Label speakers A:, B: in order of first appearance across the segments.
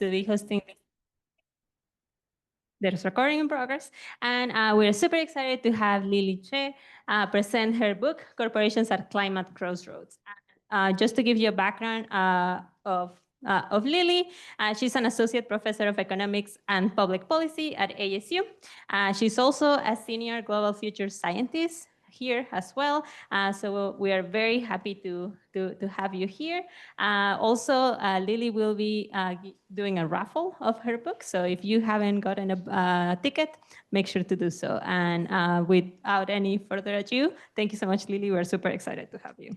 A: to be hosting this recording in progress. And we're super excited to have Lily Hsueh present her book, Corporations at Climate Crossroads. Just to give you a background of Lily, she's an associate professor of economics and public policy at ASU. She's also a senior global future scientist here as well. So we are very happy to have you here. Also, Lily will be doing a raffle of her book. So if you haven't gotten a ticket, make sure to do so. And without any further ado, thank you so much, Lily. We're super excited to have you.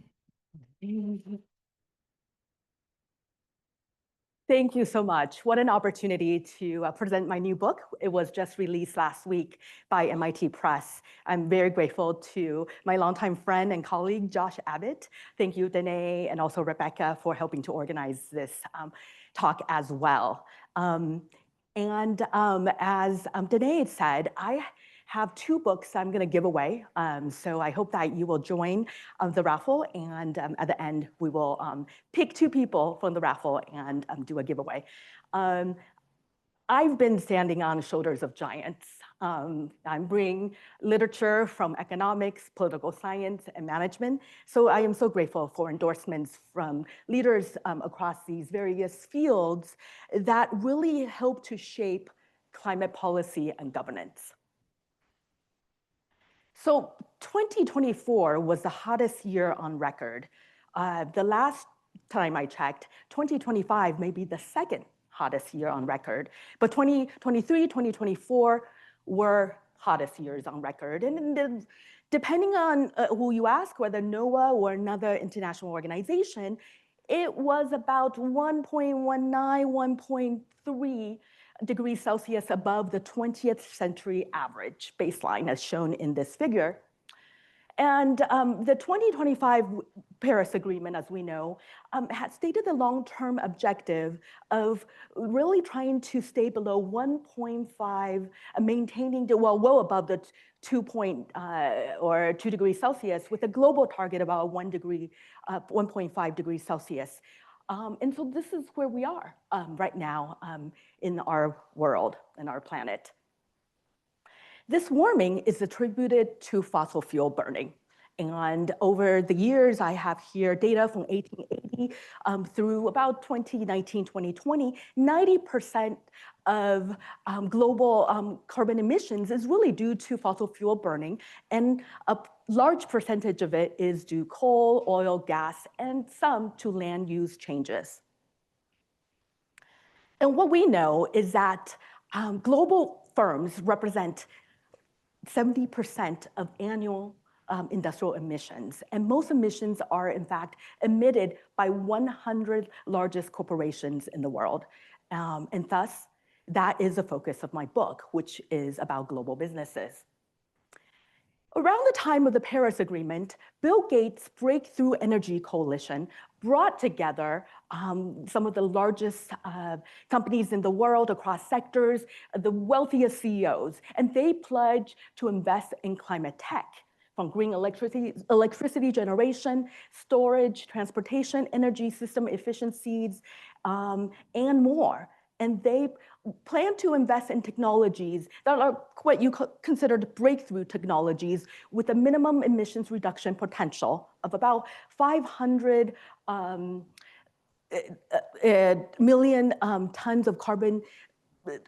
B: Thank you so much. What an opportunity to present my new book. It was just released last week by MIT Press. I'm very grateful to my longtime friend and colleague, Josh Abbott. Thank you, Danae, and also Rebecca for helping to organize this talk as well. As Danae said, I have two books I'm going to give away. So I hope that you will join the raffle. And at the end, we will pick two people from the raffle and do a giveaway. I've been standing on the shoulders of giants. I'm bringing literature from economics, political science, and management. So I am so grateful for endorsements from leaders across these various fields that really help to shape climate policy and governance. So 2024 was the hottest year on record. The last time I checked, 2025 may be the second hottest year on record, but 2023, 2024 were hottest years on record. And depending on who you ask, whether NOAA or another international organization, it was about 1.19, 1.3 degrees Celsius above the 20th century average baseline as shown in this figure. And the 2025 Paris Agreement, as we know, had stated the long-term objective of really trying to stay below 1.5, maintaining well above the 2 degrees Celsius with a global target about 1.5 degrees Celsius. And so this is where we are right now in our world, in our planet. This warming is attributed to fossil fuel burning. And over the years, I have here data from 1880 through about 2019, 2020, 90% of global carbon emissions is really due to fossil fuel burning. And a large percentage of it is due coal, oil, gas, and some to land use changes. And what we know is that global firms represent 70% of annual industrial emissions. And most emissions are, in fact, emitted by 100 largest corporations in the world. And thus, that is the focus of my book, which is about global businesses. Around the time of the Paris Agreement, Bill Gates' Breakthrough Energy Coalition brought together some of the largest companies in the world across sectors, the wealthiest CEOs, and they pledged to invest in climate tech, from green electricity generation, storage, transportation, energy system efficiencies, and more. And they plan to invest in technologies that are what you considered breakthrough technologies with a minimum emissions reduction potential of about 500 million tons of carbon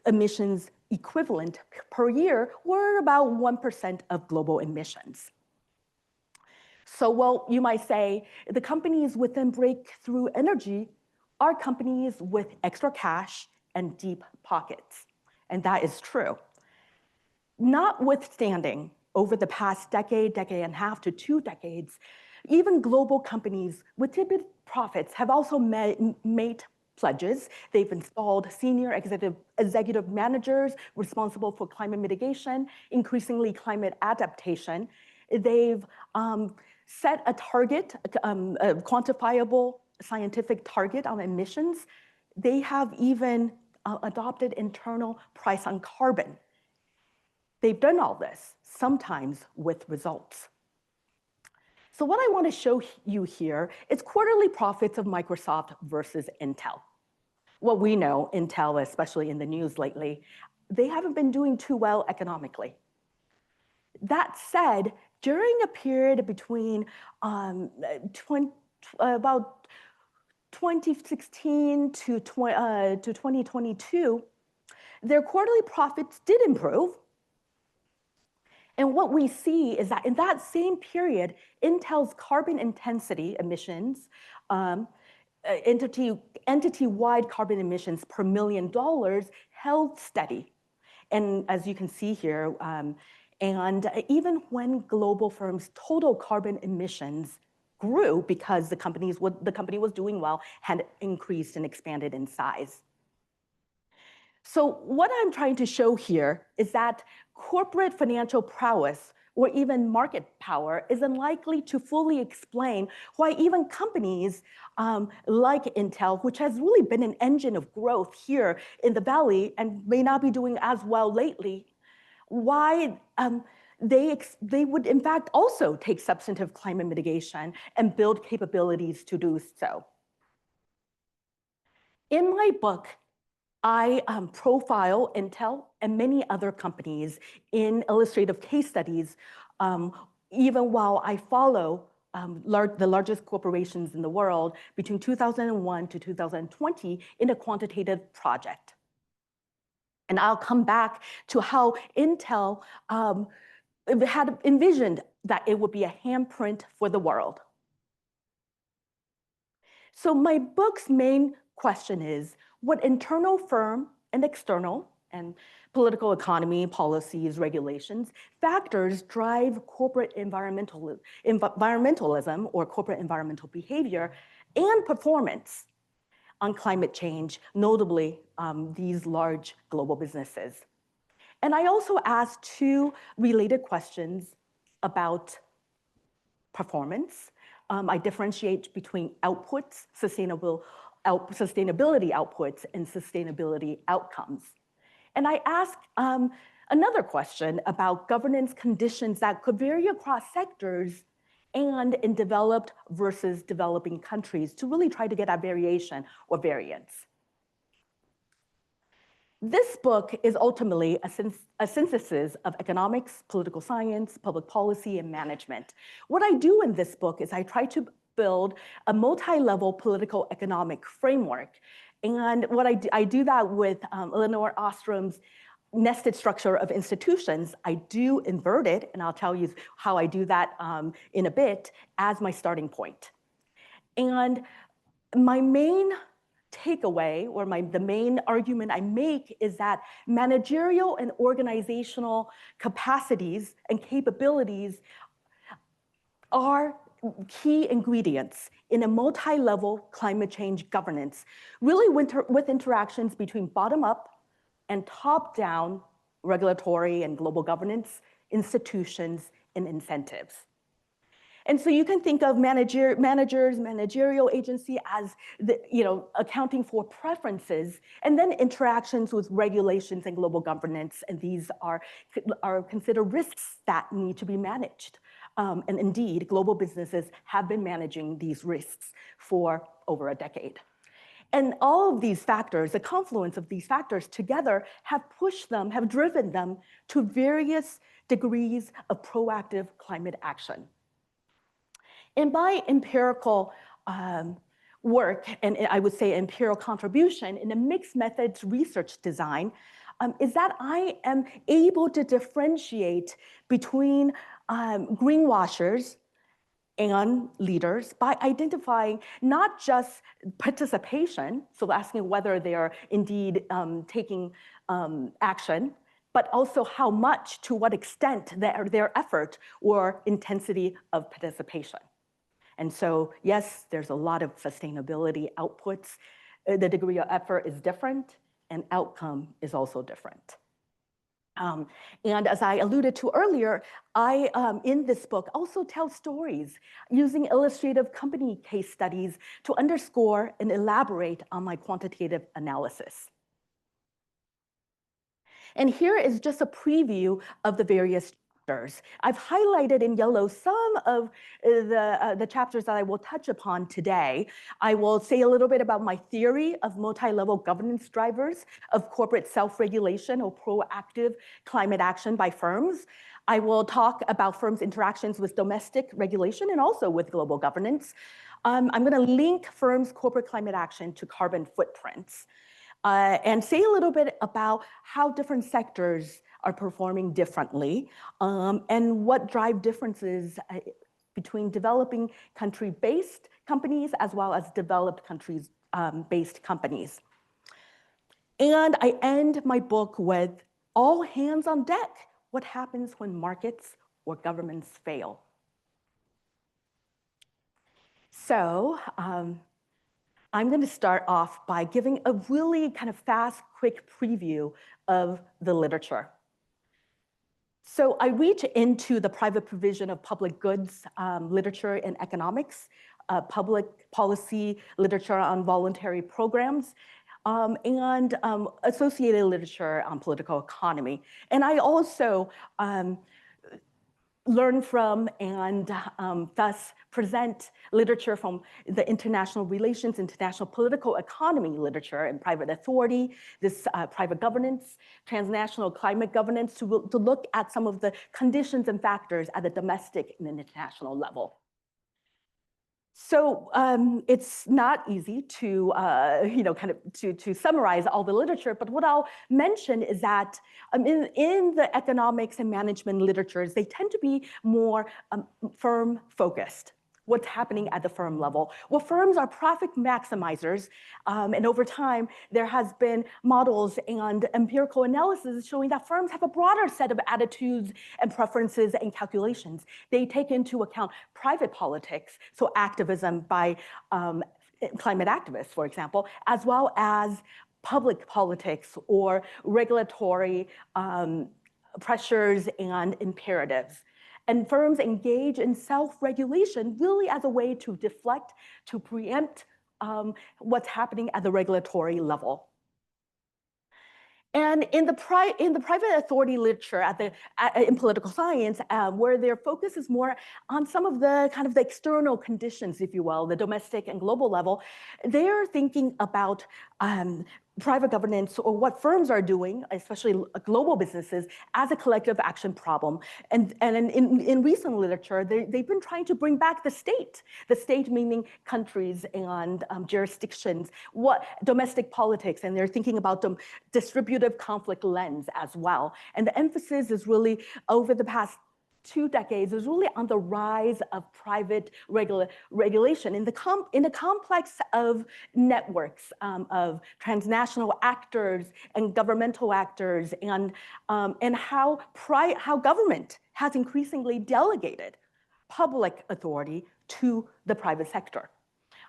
B: emissions equivalent per year, or about 1% of global emissions. So, well, you might say the companies within Breakthrough Energy are companies with extra cash and deep pockets. And that is true. Notwithstanding, over the past decade and a half to 2 decades, even global companies with tepid profits have also made pledges. They've installed senior executive managers responsible for climate mitigation, increasingly climate adaptation. They've set a target, a quantifiable scientific target on emissions. They have even adopted internal price on carbon. They've done all this, sometimes with results. So what I want to show you here is quarterly profits of Microsoft versus Intel. what we know, Intel, especially in the news lately, they haven't been doing too well economically. That said, during a period between about 2016 to 2022, their quarterly profits did improve. And what we see is that in that same period, Intel's carbon intensity emissions, entity-wide carbon emissions per $1 million held steady. And as you can see here, and even when global firms' total carbon emissions grew because the company was doing well, had increased and expanded in size. So what I'm trying to show here is that corporate financial prowess or even market power is unlikely to fully explain why even companies like Intel, which has really been an engine of growth here in the Valley and may not be doing as well lately, why they would in fact also take substantive climate mitigation and build capabilities to do so. In my book, I profile Intel and many other companies in illustrative case studies, even while I follow the largest corporations in the world between 2001 to 2020 in a quantitative project. And I'll come back to how Intel had envisioned that it would be a handprint for the world. So my book's main question is, what internal firm and external and political economy, policies, regulations, factors drive corporate environmentalism or corporate environmental behavior and performance on climate change, notably these large global businesses? And I also asked two related questions about performance. I differentiate between outputs, sustainability outputs, and sustainability outcomes. And I ask another question about governance conditions that could vary across sectors and in developed versus developing countries to really try to get at variation or variance. This book is ultimately a synthesis of economics, political science, public policy, and management. What I do in this book is I try to build a multi-level political economic framework. And what I do that with Elinor Ostrom's nested structure of institutions. I do invert it, and I'll tell you how I do that in a bit, as my starting point. And my main takeaway, or the main argument I make, is that managerial and organizational capacities and capabilities are key ingredients in a multi-level climate change governance, really with interactions between bottom-up and top-down regulatory and global governance, institutions, and incentives. And so you can think of managerial agency as accounting for preferences, and then interactions with regulations and global governance, and these are considered risks that need to be managed. And indeed, global businesses have been managing these risks for over a decade. And all of these factors, the confluence of these factors together have driven them to various degrees of proactive climate action. In my empirical work, and I would say empirical contribution in a mixed methods research design, is that I am able to differentiate between greenwashers and leaders by identifying not just participation, so asking whether they are indeed taking action, but also how much, to what extent their effort or intensity of participation. And so, yes, there's a lot of sustainability outputs. The degree of effort is different, and outcome is also different. And as I alluded to earlier, I, in this book, also tell stories using illustrative company case studies to underscore and elaborate on my quantitative analysis. And here is just a preview of the various chapters. I've highlighted in yellow some of the chapters that I will touch upon today. I will say a little bit about my theory of multi-level governance drivers of corporate self-regulation or proactive climate action by firms. I will talk about firms' interactions with domestic regulation and also with global governance. I'm going to link firms' corporate climate action to carbon footprints and say a little bit about how different sectors are performing differently and what drive differences between developing country-based companies as well as developed countries based companies. And I end my book with all hands on deck. What happens when markets or governments fail? So I'm going to start off by giving a really kind of fast, quick preview of the literature. So I reach into the private provision of public goods literature in economics, public policy literature on voluntary programs, and associated literature on political economy. And I also learn from and thus present literature from the international relations, international political economy literature and private authority, this private governance, transnational climate governance, to look at some of the conditions and factors at the domestic and international level. So it's not easy to, to summarize all the literature, but what I'll mention is that in the economics and management literatures, they tend to be more firm focused. What's happening at the firm level? Well, firms are profit maximizers, and over time, there has been models and empirical analysis showing that firms have a broader set of attitudes and preferences and calculations. They take into account private politics, so activism by climate activists, for example, as well as public politics or regulatory pressures and imperatives. And firms engage in self-regulation really as a way to deflect, to preempt what's happening at the regulatory level. And in the private authority literature in political science, where their focus is more on some of the kind of the external conditions, if you will, the domestic and global level, they're thinking about private governance or what firms are doing, especially global businesses, as a collective action problem. And in recent literature, they've been trying to bring back the state meaning countries and jurisdictions, what domestic politics, and they're thinking about the distributive conflict lens as well. And the emphasis is really over the past 2 decades is really on the rise of private regulation in the complex of networks of transnational actors and governmental actors, and how government has increasingly delegated public authority to the private sector.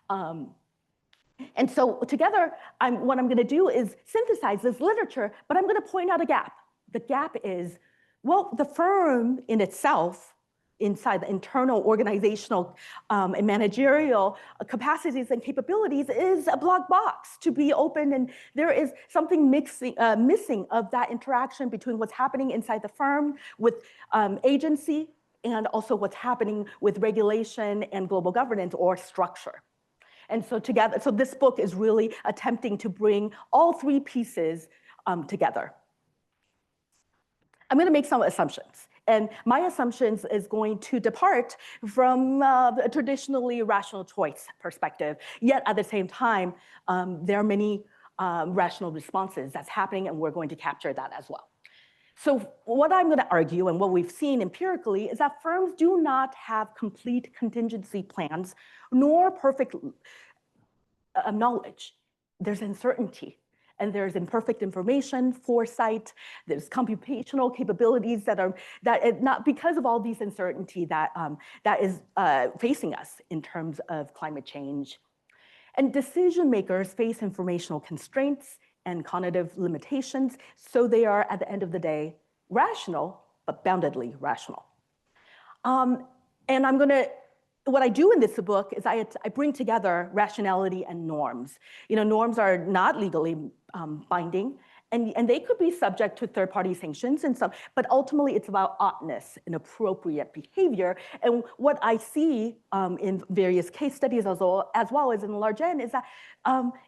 B: And so together, what I'm going to do is synthesize this literature, but I'm going to point out a gap. The gap is, well, the firm in itself, inside the internal organizational and managerial capacities and capabilities, is a black box to be open, and there is something missing of that interaction between what's happening inside the firm with agency and also what's happening with regulation and global governance or structure. And so together, so this book is really attempting to bring all 3 pieces together. I'm going to make some assumptions. And my assumptions is going to depart from a traditionally rational choice perspective. Yet at the same time, there are many rational responses that's happening, and we're going to capture that as well. So what I'm going to argue, and what we've seen empirically, is that firms do not have complete contingency plans, nor perfect knowledge. There's uncertainty. And there's imperfect information, foresight, there's computational capabilities that not because of all these uncertainty that is facing us in terms of climate change. And decision makers face informational constraints and cognitive limitations, so they are, at the end of the day, rational, but boundedly rational. And what I do in this book is I bring together rationality and norms. Norms are not legally binding, And they could be subject to third-party sanctions and some, but ultimately it's about oughtness and appropriate behavior. And what I see in various case studies as well as in large N is that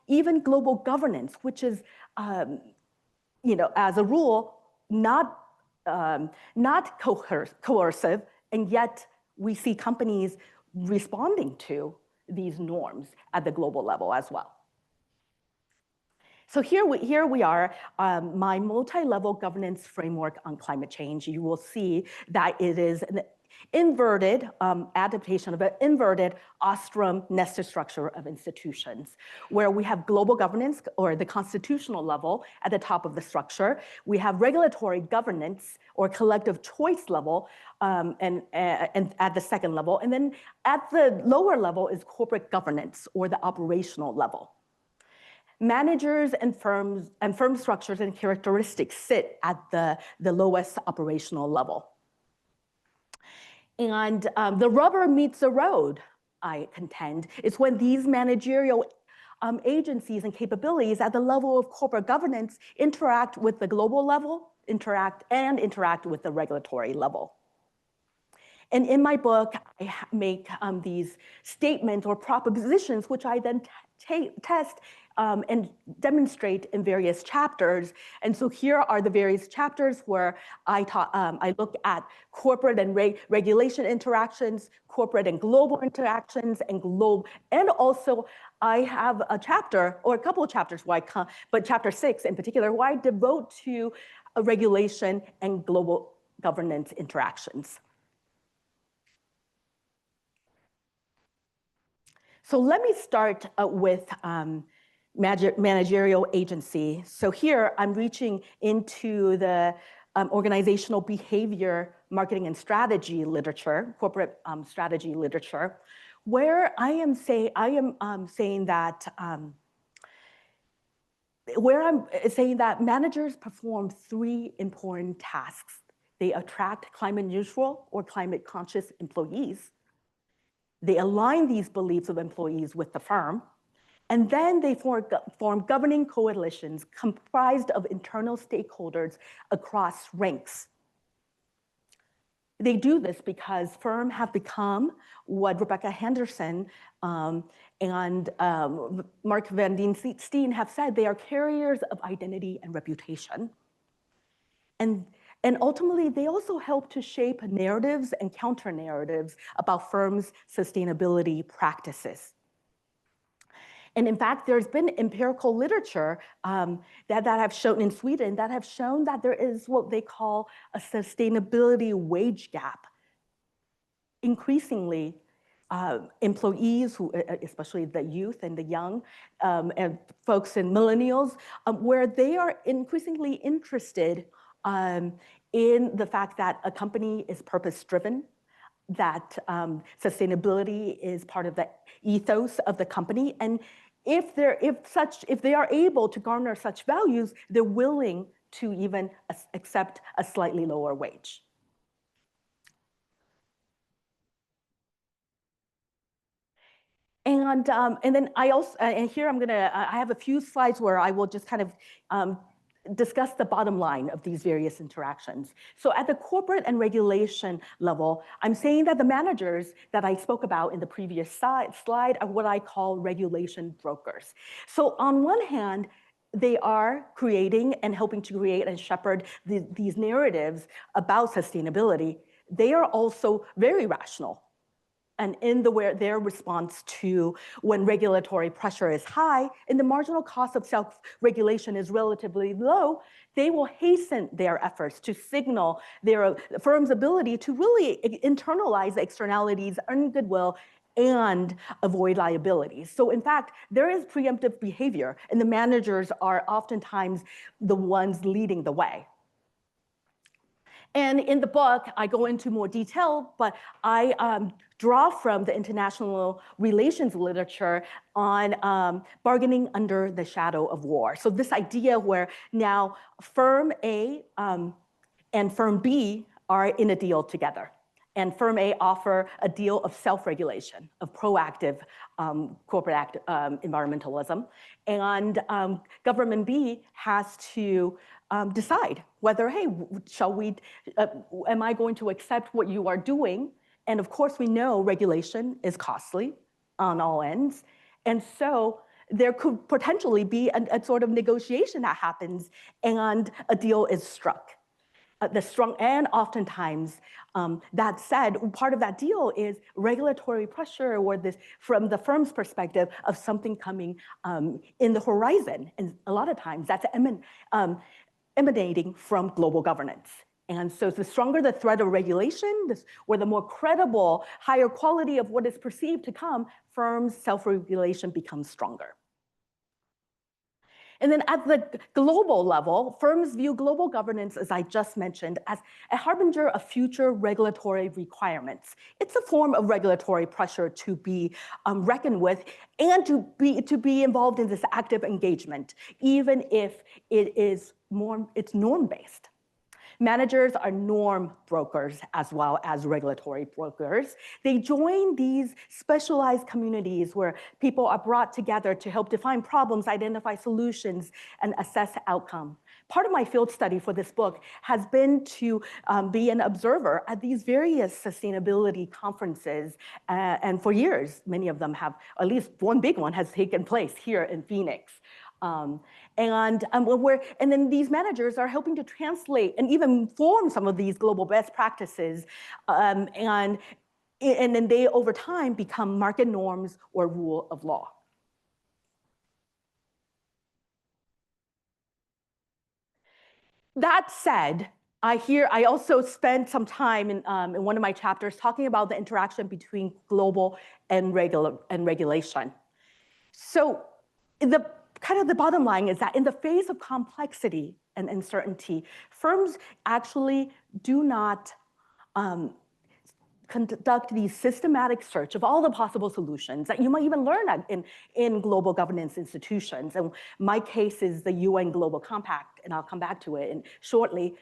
B: even global governance, which is, as a rule, not coercive, and yet we see companies responding to these norms at the global level as well. So here we are, my multi-level governance framework on climate change. You will see that it is an inverted adaptation of an inverted Ostrom nested structure of institutions, where we have global governance, or the constitutional level, at the top of the structure. We have regulatory governance, or collective choice level, and at the second level. And then at the lower level is corporate governance, or the operational level. Managers and firm structures and characteristics sit at the lowest operational level. And the rubber meets the road, I contend. It's when these managerial agencies and capabilities at the level of corporate governance interact with the global level, interact with the regulatory level. And in my book, I make these statements or propositions, which I then test and demonstrate in various chapters. And so here are the various chapters where I look at corporate and regulation interactions, corporate and global interactions, and also I have a chapter, or a couple of chapters, but chapter 6 in particular, where I devote to regulation and global governance interactions. So let me start with managerial agency. So here I'm reaching into the organizational behavior, marketing and strategy literature, corporate strategy literature, where I am saying that managers perform 3 important tasks. They attract climate neutral or climate conscious employees. They align these beliefs of employees with the firm, and then they form governing coalitions comprised of internal stakeholders across ranks. They do this because firms have become what Rebecca Henderson and Mark Van Den Steen have said. They are carriers of identity and reputation. And ultimately, they also help to shape narratives and counter-narratives about firms' sustainability practices. And in fact, there's been empirical literature that have shown in Sweden that have shown that there is what they call a sustainability wage gap. Increasingly, employees, especially the youth and the young, and folks and millennials, where they are increasingly interested in the fact that a company is purpose-driven, that sustainability is part of the ethos of the company, and if they are able to garner such values, they're willing to even accept a slightly lower wage. And then here I have a few slides where I will just kind of discuss the bottom line of these various interactions. So at the corporate and regulation level, I'm saying that the managers that I spoke about in the previous slide are what I call regulation brokers. So on one hand, they are creating and helping to create and shepherd these narratives about sustainability. They are also very rational. And in their response to when regulatory pressure is high and the marginal cost of self-regulation is relatively low, they will hasten their efforts to signal their firm's ability to really internalize the externalities, earn goodwill, and avoid liabilities. So in fact, there is preemptive behavior, and the managers are oftentimes the ones leading the way. And in the book, I go into more detail, but I draw from the international relations literature on bargaining under the shadow of war. So this idea where now firm A and firm B are in a deal together. And firm A offer a deal of self-regulation, of proactive corporate environmentalism. And government B has to decide whether, hey, am I going to accept what you are doing? And of course, we know regulation is costly on all ends. And so there could potentially be a sort of negotiation that happens and a deal is struck. And oftentimes, that said, part of that deal is regulatory pressure or this, from the firm's perspective, of something coming in the horizon. And a lot of times that's emanating from global governance. And so the stronger the threat of regulation, or the more credible, higher quality of what is perceived to come, firms' self-regulation becomes stronger. And then at the global level, firms view global governance, as I just mentioned, as a harbinger of future regulatory requirements. It's a form of regulatory pressure to be reckoned with and to be involved in this active engagement, even if it's norm-based. Managers are norm brokers as well as regulatory brokers. They join these specialized communities where people are brought together to help define problems, identify solutions, and assess outcome. Part of my field study for this book has been to be an observer at these various sustainability conferences. And for years, many of them have, at least one big one has taken place here in Phoenix. And then these managers are helping to translate and even form some of these global best practices, and then they, over time, become market norms or rule of law. That said, I also spent some time in one of my chapters talking about the interaction between global and regulation. So the bottom line is that in the face of complexity and uncertainty, firms actually do not conduct the systematic search of all the possible solutions that you might even learn in global governance institutions. And my case is the UN Global Compact, and I'll come back to it shortly.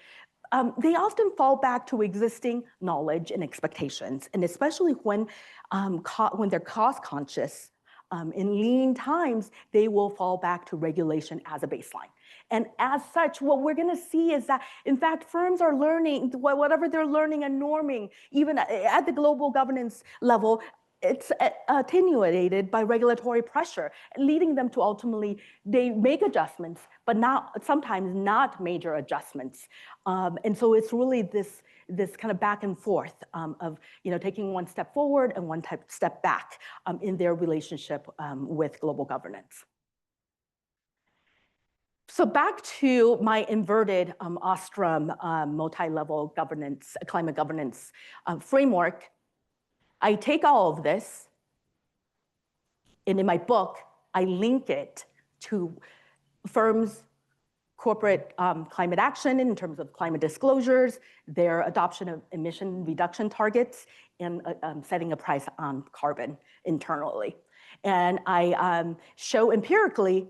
B: They often fall back to existing knowledge and expectations, and especially when they're cost conscious. In lean times, they will fall back to regulation as a baseline. And as such, what we're going to see is that, in fact, firms are learning whatever they're learning and norming, even at the global governance level, it's attenuated by regulatory pressure, leading them to ultimately, they make adjustments, but sometimes not major adjustments. And so it's really this kind of back and forth of taking one step forward and one step back in their relationship with global governance. So back to my inverted Ostrom multi-level governance, climate governance framework. I take all of this, and in my book, I link it to firms' corporate climate action in terms of climate disclosures, their adoption of emission reduction targets, and setting a price on carbon internally. And I show empirically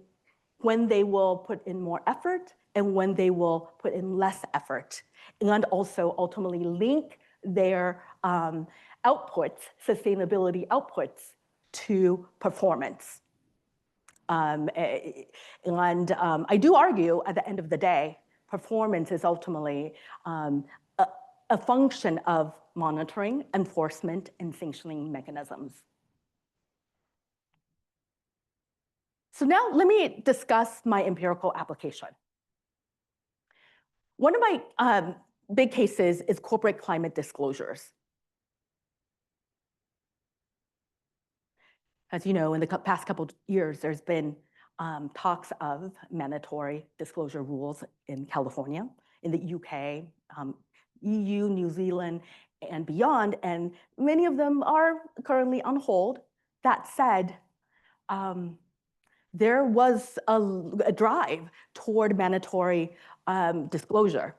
B: when they will put in more effort and when they will put in less effort, and also ultimately link their outputs, sustainability outputs, to performance. And I do argue at the end of the day, performance is ultimately a function of monitoring, enforcement, and sanctioning mechanisms. So now let me discuss my empirical application. One of my big cases is corporate climate disclosures. As you know, in the past couple of years, there's been talks of mandatory disclosure rules in California, in the UK, EU, New Zealand, and beyond, and many of them are currently on hold. That said, there was a drive toward mandatory disclosure.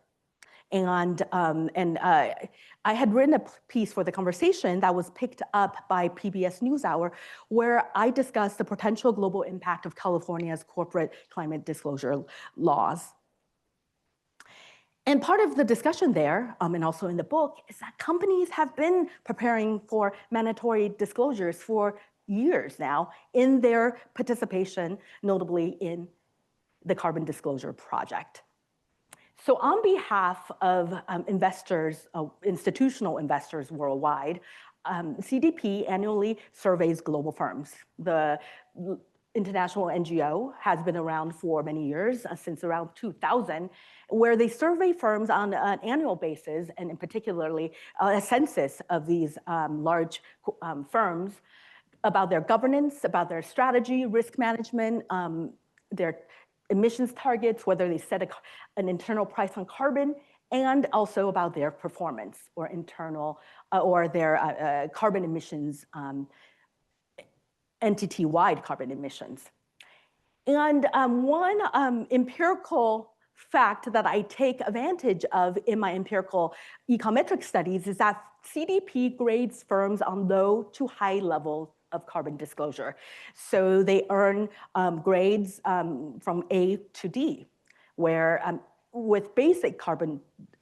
B: And I had written a piece for the conversation that was picked up by PBS NewsHour, where I discussed the potential global impact of California's corporate climate disclosure laws. And part of the discussion there, and also in the book, is that companies have been preparing for mandatory disclosures for years now in their participation, notably in the Carbon Disclosure Project. So on behalf of investors, institutional investors worldwide, CDP annually surveys global firms. The international NGO has been around for many years, since around 2000, where they survey firms on an annual basis, and in particularly a census of these large firms about their governance, about their strategy, risk management, their emissions targets, whether they set an internal price on carbon, and also about their performance or internal or their carbon emissions, entity-wide carbon emissions. And one empirical fact that I take advantage of in my empirical econometric studies is that CDP grades firms on low to high levels of carbon disclosure. So they earn grades from A to D, where with basic carbon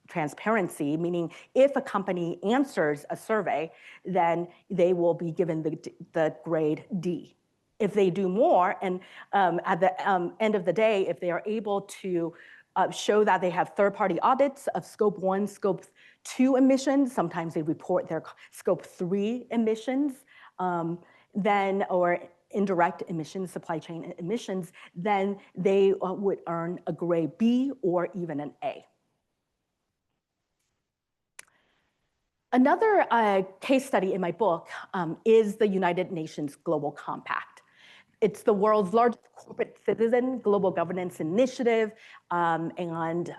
B: transparency, meaning if a company answers a survey, then they will be given the grade D. If they do more, and at the end of the day, if they are able to show that they have third-party audits of scope 1, scope 2 emissions, sometimes they report their scope 3 emissions, then, or indirect emissions, supply chain emissions, then they would earn a grade B or even an A. Another case study in my book is the United Nations Global Compact. It's the world's largest corporate citizen global governance initiative, and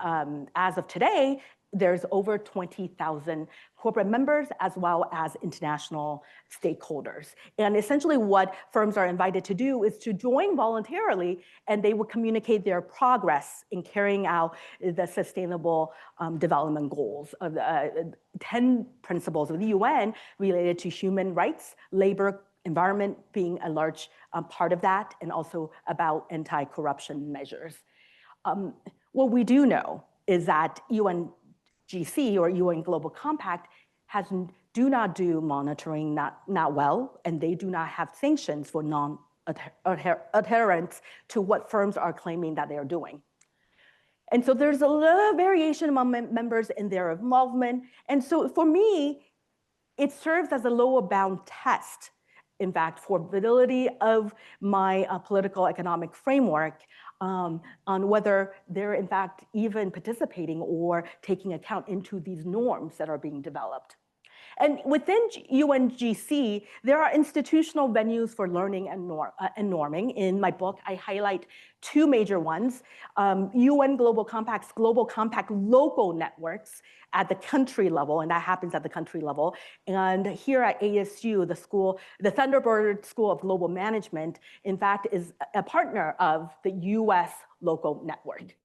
B: as of today, there's over 20,000 corporate members as well as international stakeholders. And essentially what firms are invited to do is to join voluntarily, and they will communicate their progress in carrying out the sustainable development goals of the 10 principles of the UN related to human rights, labor, environment being a large part of that, and also about anti-corruption measures. What we do know is that UNGC, or UN Global Compact, do not do monitoring not well, and they do not have sanctions for non-adherence to what firms are claiming that they are doing. And so there's a little variation among members in their involvement. And so for me, it serves as a lower bound test, in fact, for validity of my political economic framework on whether they're in fact even participating or taking account into these norms that are being developed. And within UNGC, there are institutional venues for learning and norming. In my book, I highlight two major ones: UN Global Compact's Global Compact local networks at the country level, and that happens at the country level. And here at ASU, the Thunderbird School of Global Management, in fact, is a partner of the US local network.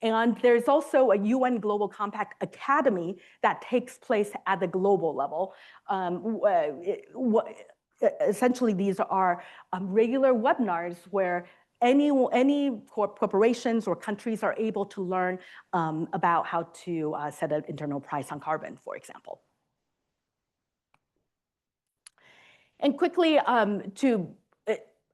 B: And there's also a UN Global Compact Academy that takes place at the global level. Essentially, these are regular webinars where any corporations or countries are able to learn about how to set an internal price on carbon, for example. And quickly,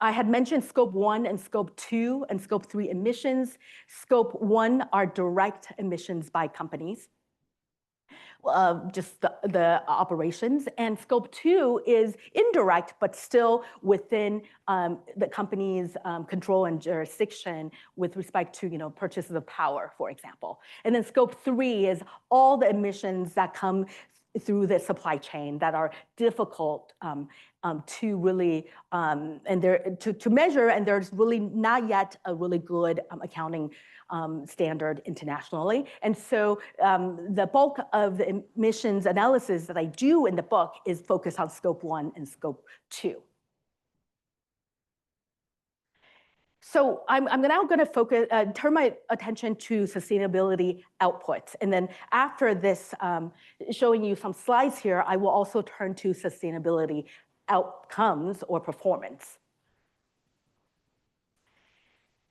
B: I had mentioned scope 1 and scope 2 and scope 3 emissions. Scope 1 are direct emissions by companies, just the operations. And scope 2 is indirect, but still within the company's control and jurisdiction with respect to purchases of power, for example. And then scope 3 is all the emissions that come through the supply chain that are difficult to really to measure, and there's really not yet a really good accounting standard internationally. And so the bulk of the emissions analysis that I do in the book is focused on scope 1 and scope 2. So I'm now going to focus, turn my attention to sustainability outputs. And then after this, showing you some slides here, I will also turn to sustainability outcomes or performance.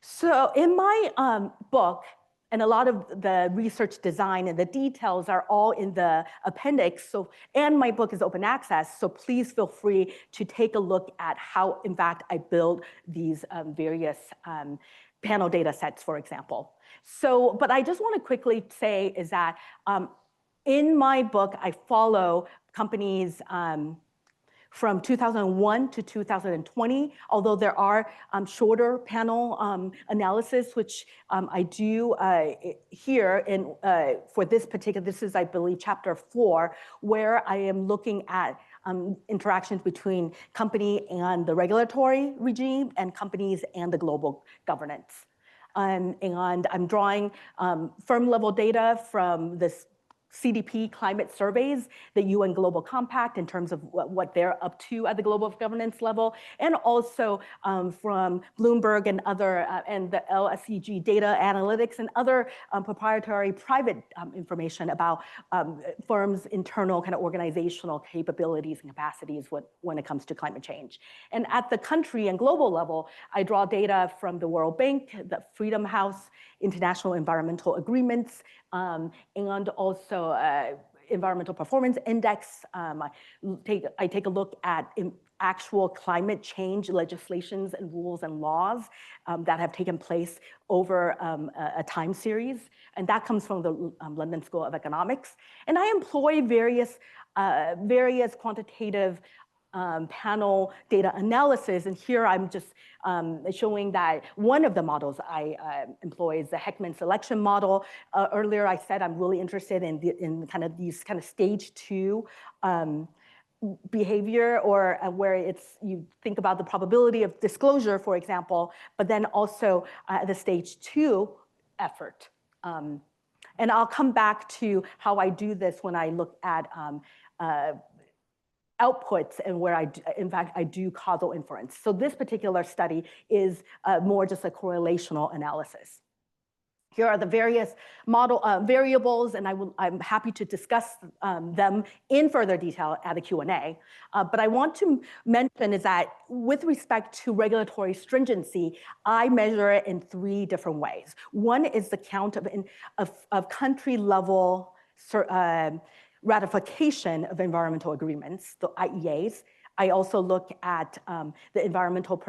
B: So in my book, And a lot of the research design and the details are all in the appendix. So, and my book is open access, so please feel free to take a look at how, in fact, I build these various panel data sets, for example. So, but I just want to quickly say is that in my book, I follow companies from 2001 to 2020, although there are shorter panel analysis, which I do here for this particular, this is, I believe, chapter 4, where I am looking at interactions between company and the regulatory regime and companies and the global governance. And I'm drawing firm level data from this CDP climate surveys, the UN Global Compact in terms of what they're up to at the global governance level, and also from Bloomberg and other, and the LSEG data analytics and other proprietary private information about firms' internal kind of organizational capabilities and capacities when it comes to climate change. And at the country and global level, I draw data from the World Bank, the Freedom House, International Environmental Agreements, and also Environmental Performance Index. I take a look at actual climate change legislations and rules and laws that have taken place over a time series. And that comes from the London School of Economics. And I employ various quantitative panel data analysis. And here I'm just showing that one of the models I employ is the Heckman selection model. Earlier I said I'm really interested in kind of these kind of stage 2 behavior, or where you think about the probability of disclosure, for example, but then also the stage 2 effort. And I'll come back to how I do this when I look at outputs and where in fact, I do causal inference. So this particular study is more just a correlational analysis. Here are the various model variables, and I'm happy to discuss them in further detail at the Q&A. But I want to mention is that with respect to regulatory stringency, I measure it in 3 different ways. One is the count of country level ratification of environmental agreements, the IEAs. I also look at the Environmental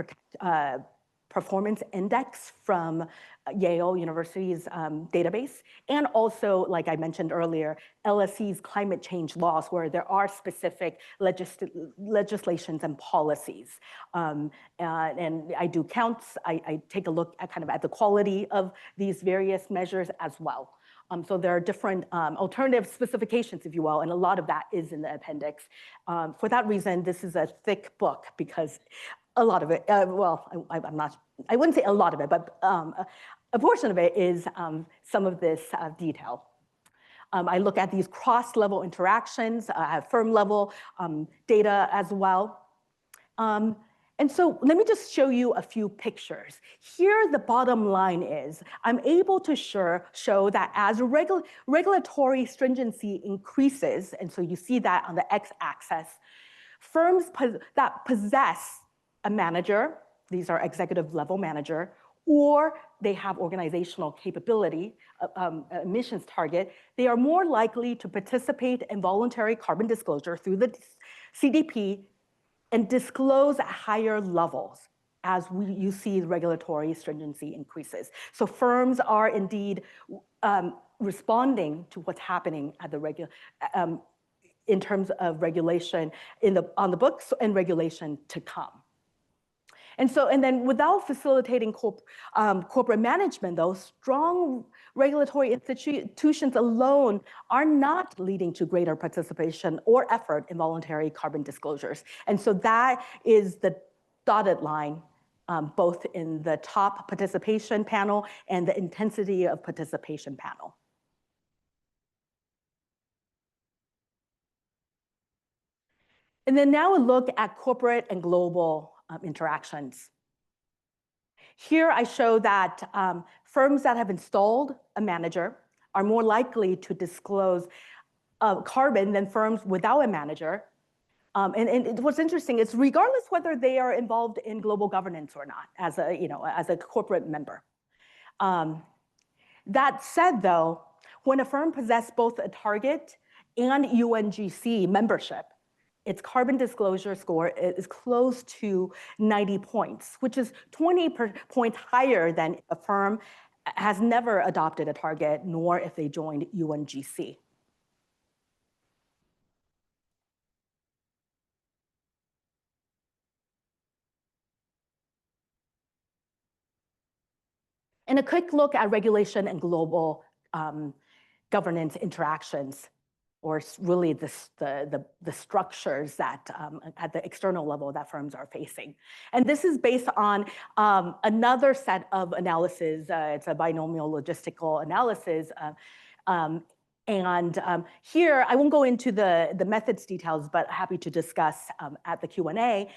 B: Performance Index from Yale University's database, and also, like I mentioned earlier, LSE's climate change laws, where there are specific legislations and policies. And I do counts. I take a look at kind of at the quality of these various measures as well. So there are different alternative specifications, if you will, and a lot of that is in the appendix. For that reason, this is a thick book because a lot of it, well, I wouldn't say a lot of it, but a portion of it is some of this detail. I look at these cross-level interactions, firm-level data as well. And so let me just show you a few pictures. Here, the bottom line is I'm able to show that as regulatory stringency increases, and so you see that on the x-axis, firms that possess a manager, these are executive level manager, or they have organizational capability, emissions target, they are more likely to participate in voluntary carbon disclosure through the CDP and disclose at higher levels as you see regulatory stringency increases. So firms are indeed responding to what's happening at the in terms of regulation on the books and regulation to come. And then without facilitating corporate management, though, strong regulatory institutions alone are not leading to greater participation or effort in voluntary carbon disclosures. And so that is the dotted line, both in the top participation panel and the intensity of participation panel. And then now a look at corporate and global interactions. Here I show that firms that have installed a manager are more likely to disclose carbon than firms without a manager. And what's interesting is regardless whether they are involved in global governance or not as a corporate member. That said, though, when a firm possesses both a target and UNGC membership, its carbon disclosure score is close to 90 points, which is 20 points higher than a firm has never adopted a target, nor if they joined UNGC. And a quick look at regulation and global governance interactions, or really the structures that at the external level that firms are facing. And this is based on another set of analyses. It's a binomial logistical analysis. Here, I won't go into the methods details, but happy to discuss at the Q&A.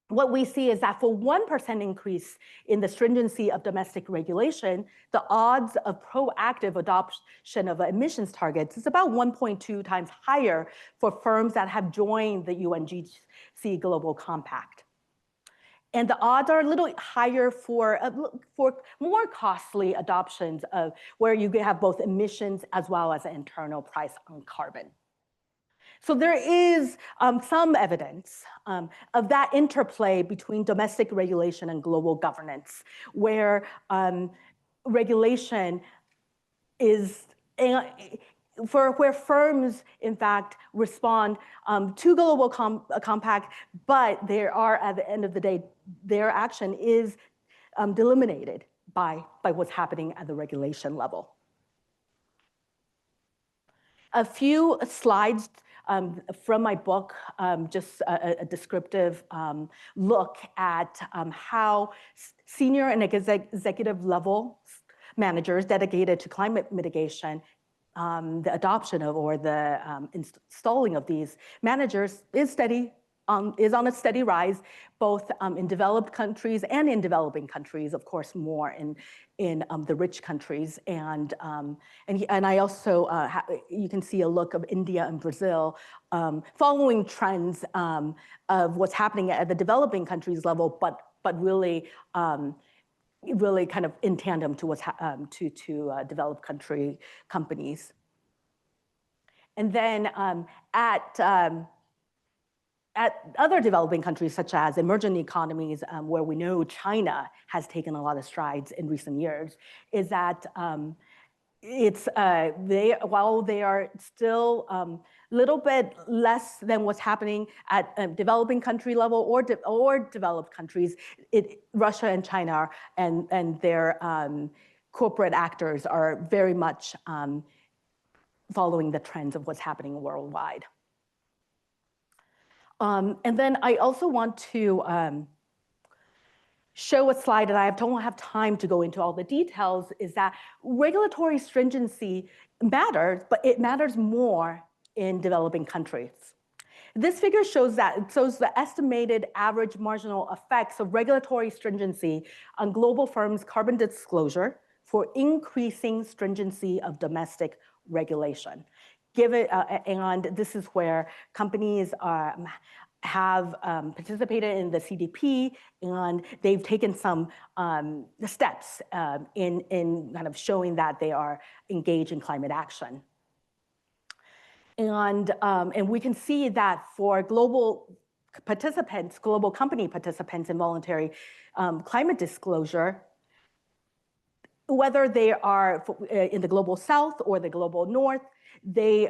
B: What we see is that for 1% increase in the stringency of domestic regulation, the odds of proactive adoption of emissions targets is about 1.2 times higher for firms that have joined the UNGC Global Compact. And the odds are a little higher for more costly adoptions of where you have both emissions as well as an internal price on carbon. So there is some evidence of that interplay between domestic regulation and global governance, where regulation is where firms, in fact, respond to global compact, but there are, at the end of the day, their action is delimited by what's happening at the regulation level. A few slides from my book, just a descriptive look at how senior and executive level managers dedicated to climate mitigation, the adoption of or the installing of these managers is on a steady rise, both in developed countries and in developing countries, of course, more in the rich countries. And I also, you can see a look of India and Brazil following trends of what's happening at the developing countries level, but really kind of in tandem to what's to developed country companies. And then at other developing countries, such as emerging economies, where we know China has taken a lot of strides in recent years, is that while they are still a little bit less than what's happening at developing country level or developed countries, Russia and China and their corporate actors are very much following the trends of what's happening worldwide. And then I also want to show a slide, and I don't have time to go into all the details, is that regulatory stringency matters, but it matters more in developing countries. This figure shows the estimated average marginal effects of regulatory stringency on global firms' carbon disclosure for increasing stringency of domestic regulation. And this is where companies have participated in the CDP, and they've taken some steps in kind of showing that they are engaged in climate action. And we can see that for global participants, global company participants in voluntary climate disclosure, whether they are in the global south or the global north, they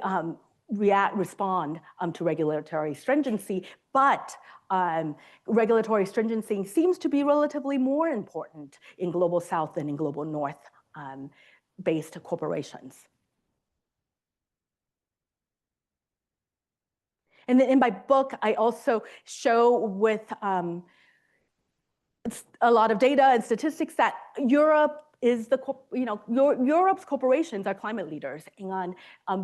B: respond to regulatory stringency, but regulatory stringency seems to be relatively more important in global south than in global north based corporations. And then in my book, I also show with a lot of data and statistics that Europe is Europe's corporations are climate leaders, and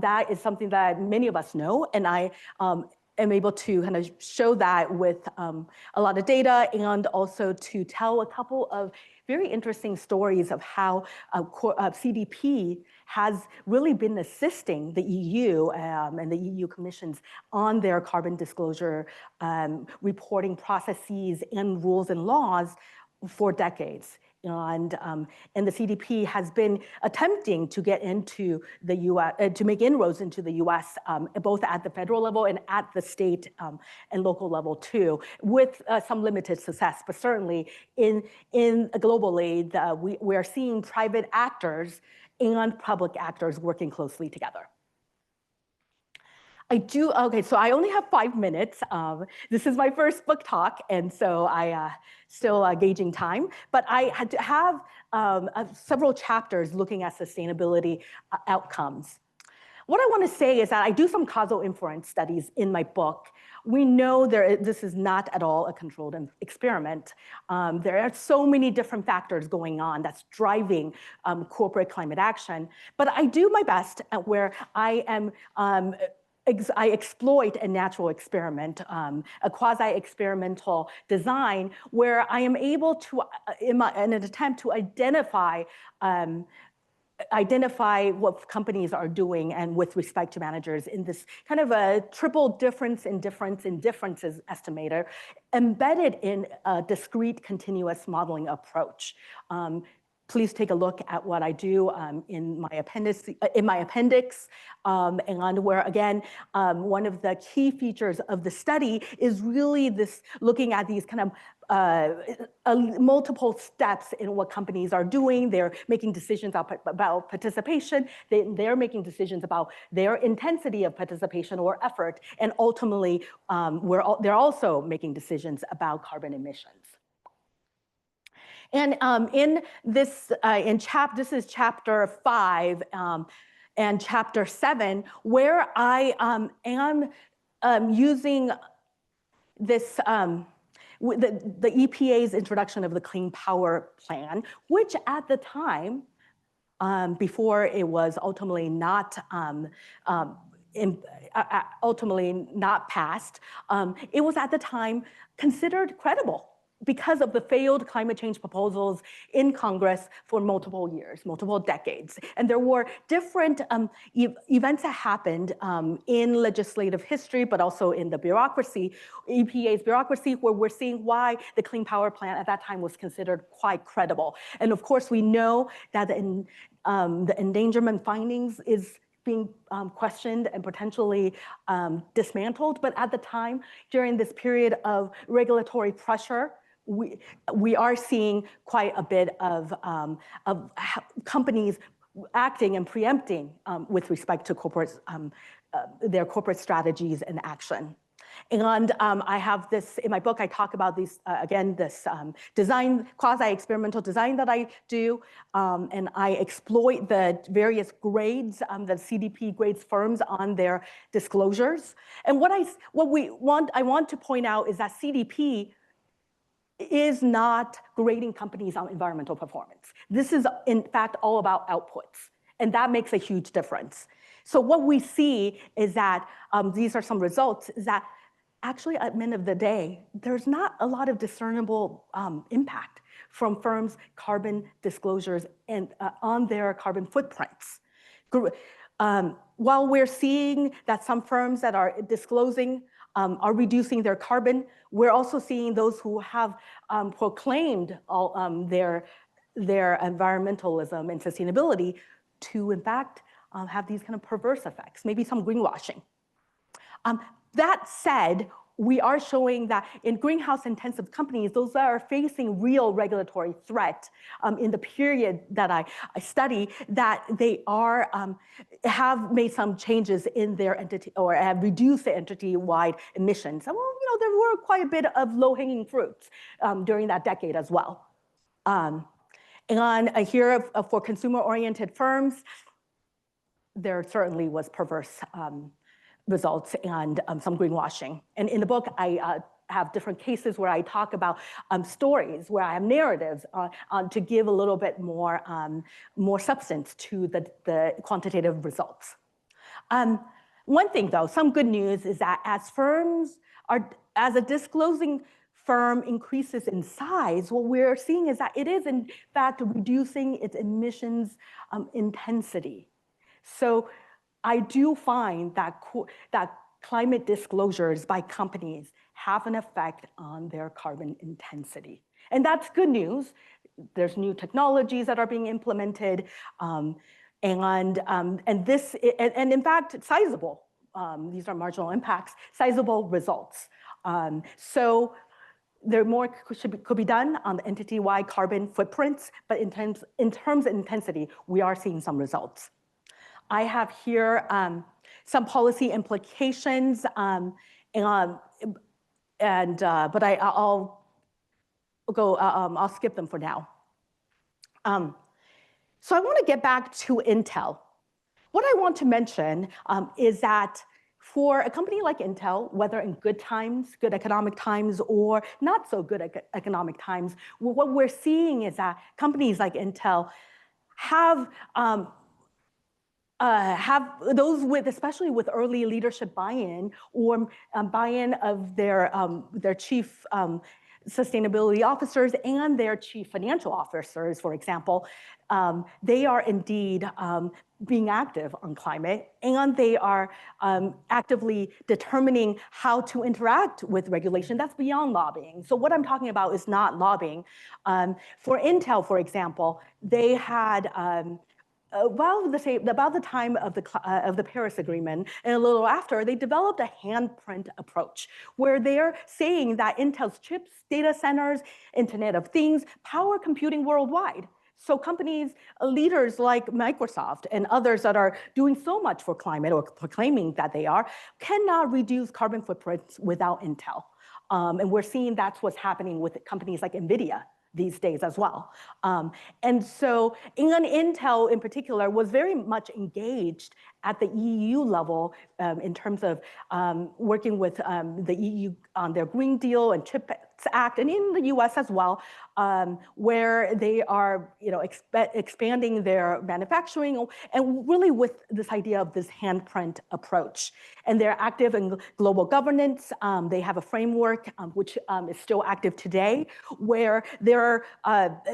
B: that is something that many of us know, and I am able to kind of show that with a lot of data, and also to tell a couple of very interesting stories of how CDP has really been assisting the EU and the EU Commissions on their carbon disclosure reporting processes and rules and laws for decades. And the CDP has been attempting to get into the U.S., to make inroads into the U.S., both at the federal level and at the state and local level too, with some limited success. But certainly in globally, we are seeing private actors and public actors working closely together. Okay, so I only have 5 minutes. This is my first book talk, and so I still gauging time. But I had to have several chapters looking at sustainability outcomes. What I want to say is that I do some causal inference studies in my book. We know this is not at all a controlled experiment. There are so many different factors going on that's driving corporate climate action. But I do my best at where I am I exploit a natural experiment, a quasi-experimental design, where I am able to, in an attempt to identify what companies are doing and with respect to managers in this kind of a triple difference in differences estimator embedded in a discrete continuous modeling approach. Please take a look at what I do in my appendix, and where, again, one of the key features of the study is really this looking at these kind of multiple steps in what companies are doing. They're making decisions about participation. They're making decisions about their intensity of participation or effort, and ultimately, they're also making decisions about carbon emissions. And in this, this is chapter 5 and chapter 7, where I am using this, the EPA's introduction of the Clean Power Plan, which at the time, before it was ultimately not passed, it was at the time considered credible, because of the failed climate change proposals in Congress for multiple years, multiple decades. And there were different events that happened in legislative history, but also in the bureaucracy, EPA's bureaucracy, where we're seeing why the Clean Power Plan at that time was considered quite credible. And of course, we know that the endangerment findings is being questioned and potentially dismantled. But at the time, during this period of regulatory pressure, we are seeing quite a bit of companies acting and preempting with respect to their corporate strategies and action. And I have this, in my book, I talk about these, again, this design, quasi-experimental design that I do, and I exploit the various grades, the CDP grades firms on their disclosures. And what I want to point out is that CDP is not grading companies on environmental performance. This is, in fact, all about outputs, and that makes a huge difference. So what we see is that these are some results, is that actually at the end of the day, there's not a lot of discernible impact from firms' carbon disclosures and on their carbon footprints. While we're seeing that some firms that are disclosing are reducing their carbon, we're also seeing those who have proclaimed all, their environmentalism and sustainability to, in fact, have these kind of perverse effects, maybe some greenwashing. That said, we are showing that in greenhouse-intensive companies, those that are facing real regulatory threat in the period that I study, that they are have made some changes in their entity or have reduced the entity-wide emissions. And well, you know, there were quite a bit of low-hanging fruits during that decade as well. And here for consumer-oriented firms, there certainly was perverse results and some greenwashing. And in the book, I have different cases where I talk about stories, where I have narratives to give a little bit more, more substance to the quantitative results. One thing though, some good news is that as a disclosing firm increases in size, what we're seeing is that it is in fact reducing its emissions intensity. So I do find that climate disclosures by companies have an effect on their carbon intensity. And that's good news. there's new technologies that are being implemented, and in fact, sizable. These are marginal impacts, sizable results. So there more could be done on the entity-wide carbon footprints, but in terms of intensity, we are seeing some results. I have here some policy implications, but I'll skip them for now. So I want to get back to Intel. What I want to mention is that for a company like Intel, whether in good times, good economic times, or not so good economic times, what we're seeing is that companies like Intel have those with, especially with early leadership buy-in or buy-in of their chief sustainability officers and their chief financial officers, for example, they are indeed being active on climate, and they are actively determining how to interact with regulation. That's beyond lobbying. So what I'm talking about is not lobbying. For Intel, for example, they had about the time of the Paris Agreement and a little after, they developed a handprint approach where they're saying that Intel's chips, data centers, Internet of Things, power computing worldwide. So companies, leaders like Microsoft and others that are doing so much for climate or proclaiming that they are, cannot reduce carbon footprints without Intel. And we're seeing that's what's happening with companies like NVIDIA these days as well. And so Intel in particular was very much engaged at the EU level in terms of working with the EU on their Green Deal and CHIPS Act, and in the US as well, where they are expanding their manufacturing and really with this idea of this handprint approach. And they're active in global governance. They have a framework which is still active today, where they're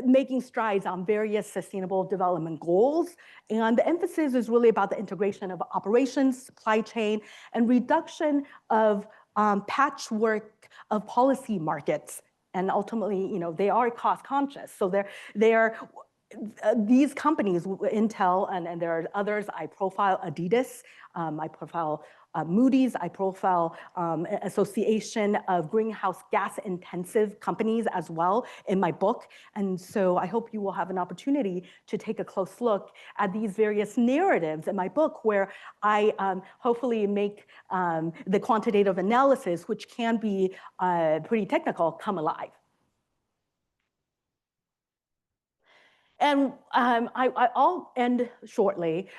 B: making strides on various sustainable development goals. And the emphasis is really about the integration of operations, supply chain, and reduction of patchwork of policy markets. And ultimately, they are cost conscious. So these companies, Intel, and there are others, I profile Adidas, I profile Moody's, I profile Association of Greenhouse Gas Intensive Companies as well in my book. And so I hope you will have an opportunity to take a close look at these various narratives in my book, where I hopefully make the quantitative analysis, which can be pretty technical, come alive. And I'll end shortly.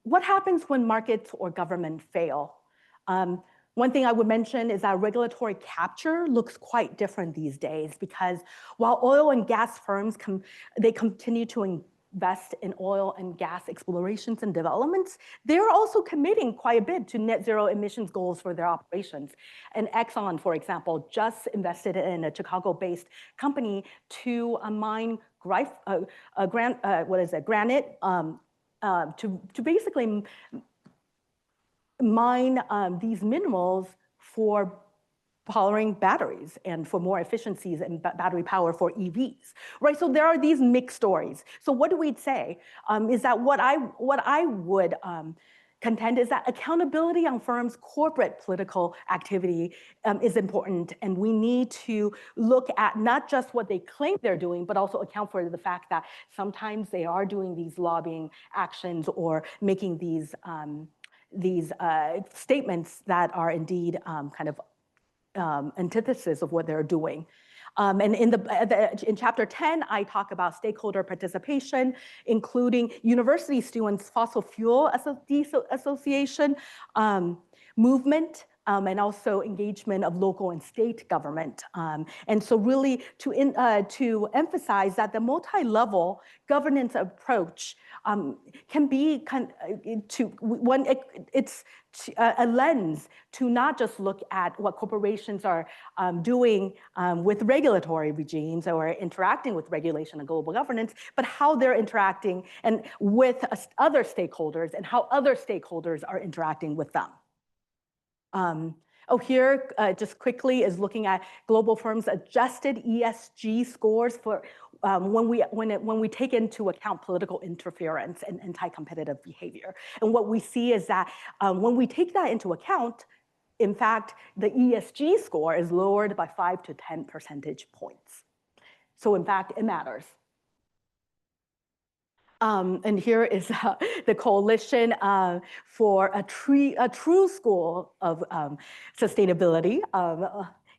B: What happens when markets or government fail? One thing I would mention is that regulatory capture looks quite different these days, because while oil and gas firms they continue to invest in oil and gas explorations and developments, they're also committing quite a bit to net zero emissions goals for their operations. And Exxon, for example, just invested in a Chicago-based company to mine granite to basically mine these minerals for powering batteries and for more efficiencies in battery power for EVs, right? So there are these mixed stories. So what do we say is that what I would contend is that accountability on firms' corporate political activity is important, and we need to look at not just what they claim they're doing, but also account for the fact that sometimes they are doing these lobbying actions or making these statements that are indeed kind of antithesis of what they're doing. And in chapter 10, I talk about stakeholder participation, including university students, fossil fuel association, movement, and also engagement of local and state government. And so really to emphasize that the multi-level governance approach can be it's a lens to not just look at what corporations are doing with regulatory regimes or interacting with regulation and global governance, but how they're interacting and with other stakeholders and how other stakeholders are interacting with them. Oh, here, just quickly, is looking at global firms' adjusted ESG scores for when we take into account political interference and anti-competitive behavior. And what we see is that when we take that into account, in fact, the ESG score is lowered by 5 to 10 percentage points. So in fact, it matters. And here is the coalition for a true school of sustainability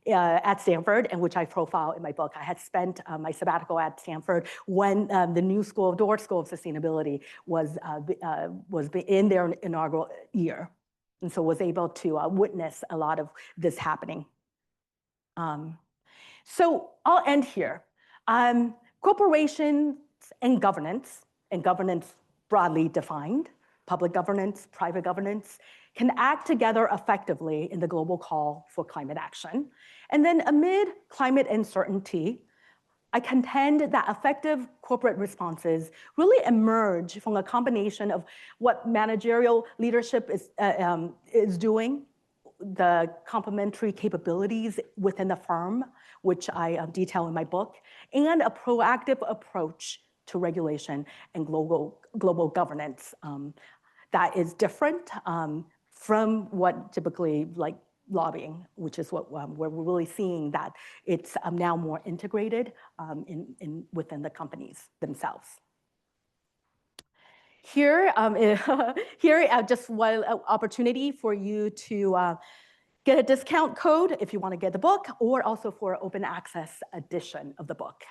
B: at Stanford, and which I profile in my book. I had spent my sabbatical at Stanford when the new school, Dorr School of Sustainability, was in their inaugural year, and so was able to witness a lot of this happening. So I'll end here. Corporations and governance broadly defined, public governance, private governance, can act together effectively in the global call for climate action. And then amid climate uncertainty, I contend that effective corporate responses really emerge from a combination of what managerial leadership is doing, the complementary capabilities within the firm, which I detail in my book, and a proactive approach to regulation and global governance that is different from what typically like lobbying, which is what we're really seeing that it's now more integrated within the companies themselves. Here, just one opportunity for you to get a discount code if you want to get the book, or also for an open access edition of the book.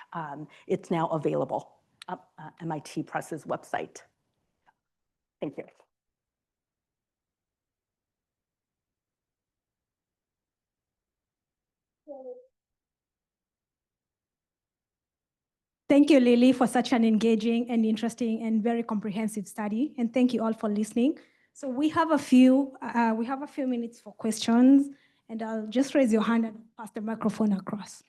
B: It's now available at MIT Press's website. Thank you.
C: Thank you, Lily, for such an engaging and interesting and very comprehensive study. And thank you all for listening. So we have a few minutes for questions, and I'll just raise your hand and pass the microphone across.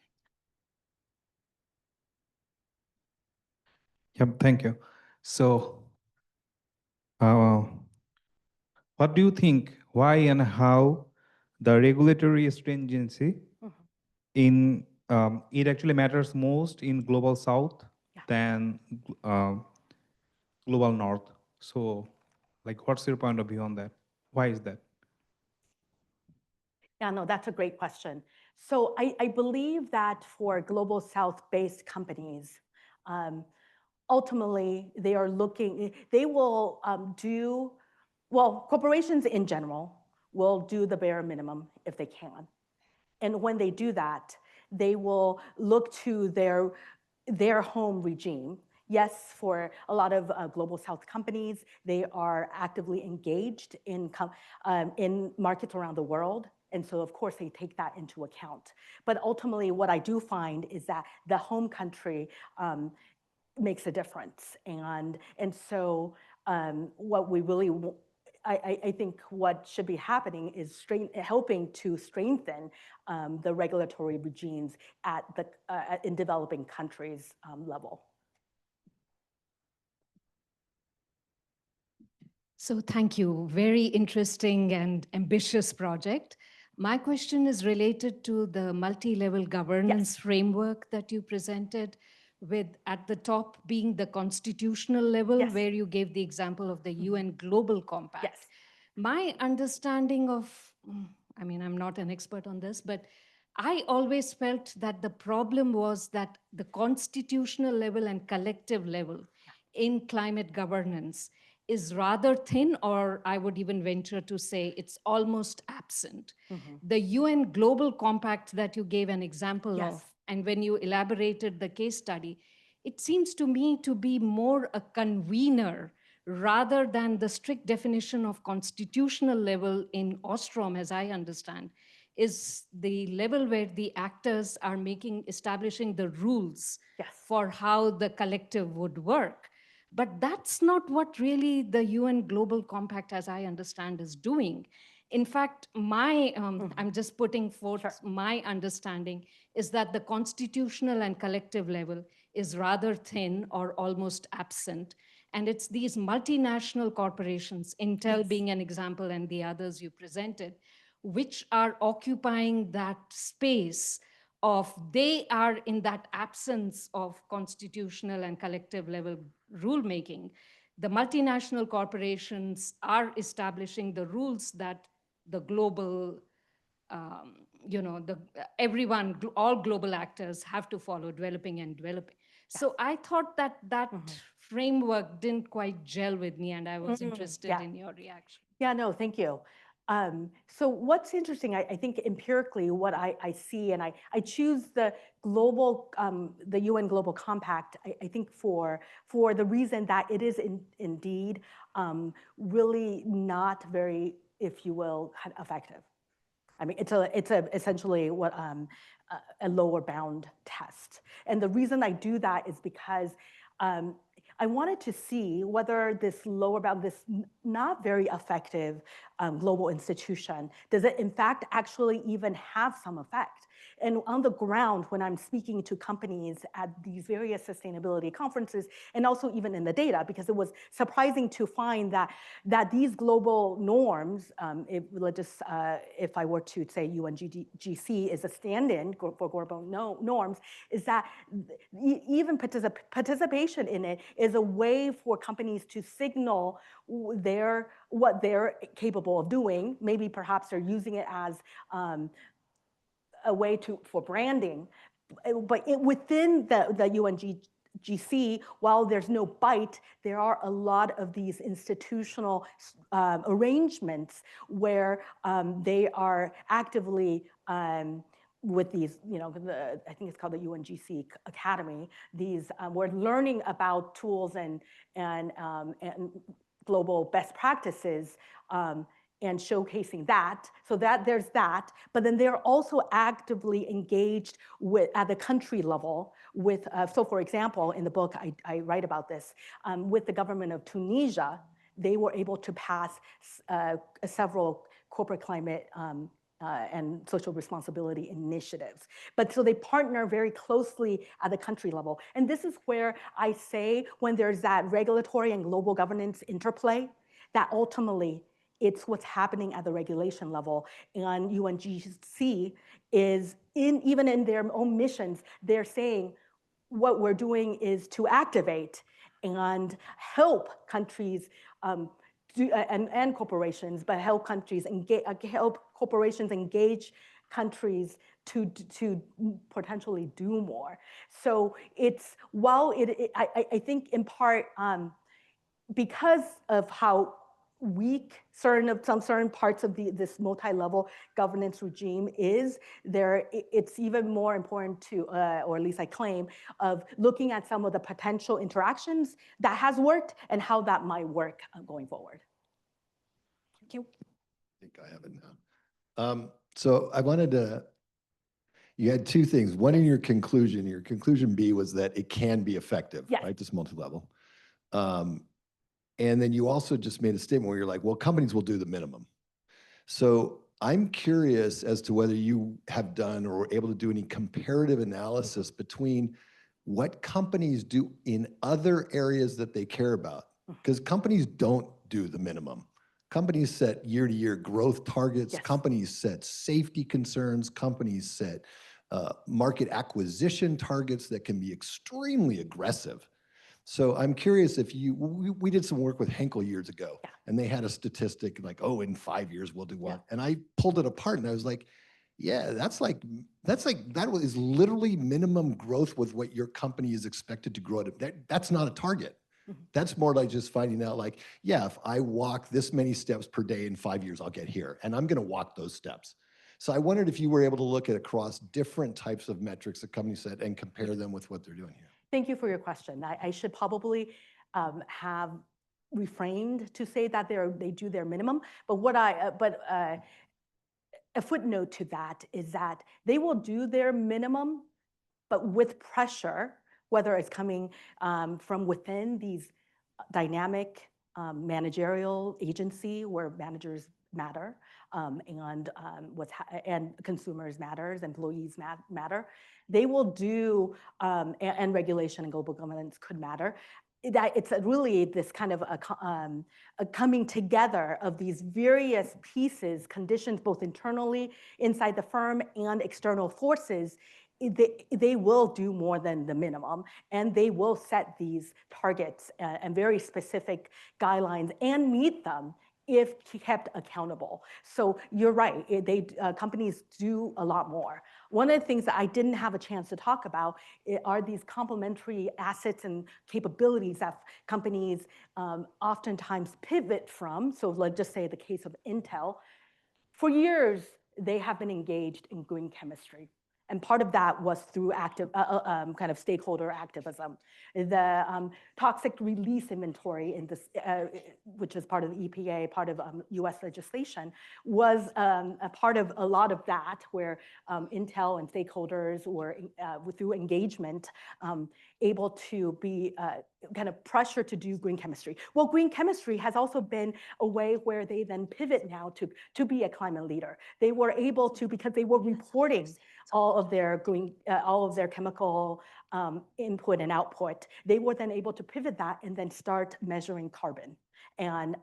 D: Yep, thank you. So, what do you think, why and how the regulatory stringency in it actually matters most in global south than global north? So, like, what's your point of view on that? Why is that?
B: Yeah, no, that's a great question. So I believe that for global south-based companies, ultimately they are looking, they will corporations in general will do the bare minimum if they can. And when they do that, they will look to their home regime. Yes, for a lot of global south companies, they are actively engaged in markets around the world. And so, of course, they take that into account. But ultimately, what I do find is that the home country makes a difference. And so what we really, I think what should be happening is helping to strengthen the regulatory regimes in developing countries level.
E: So thank you. Very interesting and ambitious project. My question is related to the multi-level governance framework that you presented, with at the top being the constitutional level, where you gave the example of the UN Global Compact.
B: Yes.
E: My understanding of, I mean, I'm not an expert on this, but I always felt that the problem was that the constitutional level and collective level in climate governance is rather thin, or I would even venture to say it's almost absent. The UN Global Compact that you gave an example of, and when you elaborated the case study, it seems to me to be more a convener rather than the strict definition of constitutional level in Ostrom, as I understand, is the level where the actors are establishing the rules for how the collective would work. But that's not what really the UN Global Compact, as I understand, is doing. In fact, I'm just putting forth my understanding is that the constitutional and collective level is rather thin or almost absent. And it's these multinational corporations, Intel being an example and the others you presented, which are occupying that space of they are in that absence of constitutional and collective level rulemaking. The multinational corporations are establishing the rules that the global, everyone, all global actors have to follow, developing and developing. So I thought that framework didn't quite gel with me, and I was interested
B: Yeah.
E: in your reaction.
B: Yeah, no, thank you. So what's interesting, I think empirically what I see, and I choose the the UN Global Compact, I think for the reason that it is indeed really not very, if you will, effective. I mean, it's essentially what a lower bound test. And the reason I do that is because I wanted to see whether this lower bound, this not very effective global institution, does it in fact actually even have some effect? And on the ground, when I'm speaking to companies at these various sustainability conferences, and also even in the data, because it was surprising to find that these global norms, if I were to say UNGC is a stand-in for global norms, is that even participation in it is a way for companies to signal what they're capable of doing. Maybe perhaps they're using it as a way for branding, but within the UNGC, while there's no bite, there are a lot of these institutional arrangements where they are actively with these, I think it's called the UNGC Academy. These we're learning about tools and global best practices. And showcasing that, so that there's that, but then they're also actively engaged at the country level with, so for example, in the book, I write about this, with the government of Tunisia, they were able to pass several corporate climate and social responsibility initiatives. But so they partner very closely at the country level. And this is where I say when there's that regulatory and global governance interplay, that ultimately it's what's happening at the regulation level. And UNGC is, even in their own missions, they're saying what we're doing is to activate and help countries and corporations, but help countries help corporations engage countries to potentially do more. So it's, while I think in part because of how weak some certain parts of this multi-level governance regime is, it's even more important to, or at least I claim, of looking at some of the potential interactions that has worked and how that might work going forward.
C: Thank you.
F: I think I have it now. So I wanted to, you had two things. One in your conclusion B was that it can be effective,
B: Yes.
F: right? This multi-level. And then you also just made a statement where you're like, well, companies will do the minimum. So I'm curious as to whether you have done or were able to do any comparative analysis between what companies do in other areas that they care about. Because companies don't do the minimum. Companies set year-to-year growth targets.
B: Yes. Companies
F: set safety concerns. Companies set market acquisition targets that can be extremely aggressive. So I'm curious if we did some work with Henkel years ago, and they had a statistic like, oh, in 5 years we'll do what? And I pulled it apart and I was like, yeah, that is literally minimum growth with what your company is expected to grow at. That's not a target. That's more like just finding out like, yeah, if I walk this many steps per day in 5 years, I'll get here. And I'm going to walk those steps. So I wondered if you were able to look at across different types of metrics that companies set and compare them with what they're doing here.
B: Thank you for your question. I should probably have reframed to say that they do their minimum, but a footnote to that is that they will do their minimum, but with pressure, whether it's coming from within these dynamic managerial agency where managers matter, and consumers matters, employees matter. They will do, and regulation and global governance could matter. that it's really this kind of a coming together of these various pieces, conditions both internally inside the firm and external forces. They will do more than the minimum, and they will set these targets and very specific guidelines and meet them if kept accountable. So you're right, companies do a lot more. One of the things that I didn't have a chance to talk about are these complementary assets and capabilities that companies oftentimes pivot from. So let's just say the case of Intel. For years, they have been engaged in green chemistry. And part of that was through active, kind of stakeholder activism. The toxic release inventory in this, which is part of the EPA, part of US legislation, was a part of a lot of that, where Intel and stakeholders were, through engagement, able to be kind of pressure to do green chemistry. Well, green chemistry has also been a way where they then pivot now to be a climate leader. They were able to, because they were reporting all of their chemical input and output, they were then able to pivot that and then start measuring carbon. And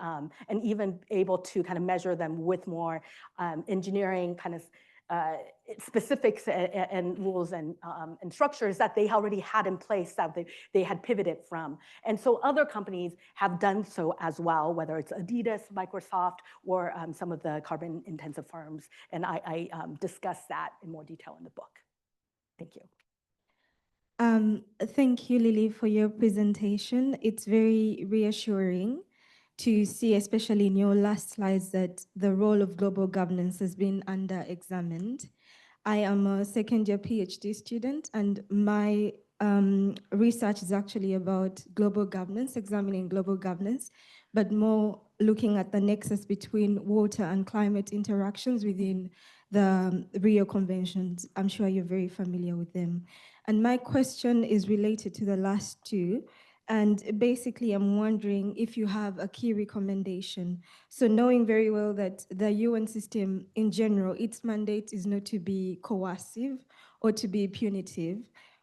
B: even able to kind of measure them with more engineering kind of specifics and rules and structures that they already had in place that they had pivoted from. And so other companies have done so as well, whether it's Adidas, Microsoft, or some of the carbon intensive firms. And I discuss that in more detail in the book. Thank you.
G: Thank you, Lily, for your presentation. It's very reassuring to see, especially in your last slides, that the role of global governance has been under-examined. I am a second-year PhD student, and my research is actually about global governance, examining global governance, but more looking at the nexus between water and climate interactions within the Rio Conventions. I'm sure you're very familiar with them. And my question is related to the last two. And basically, I'm wondering if you have a key recommendation. So knowing very well that the UN system in general, its mandate is not to be coercive or to be punitive,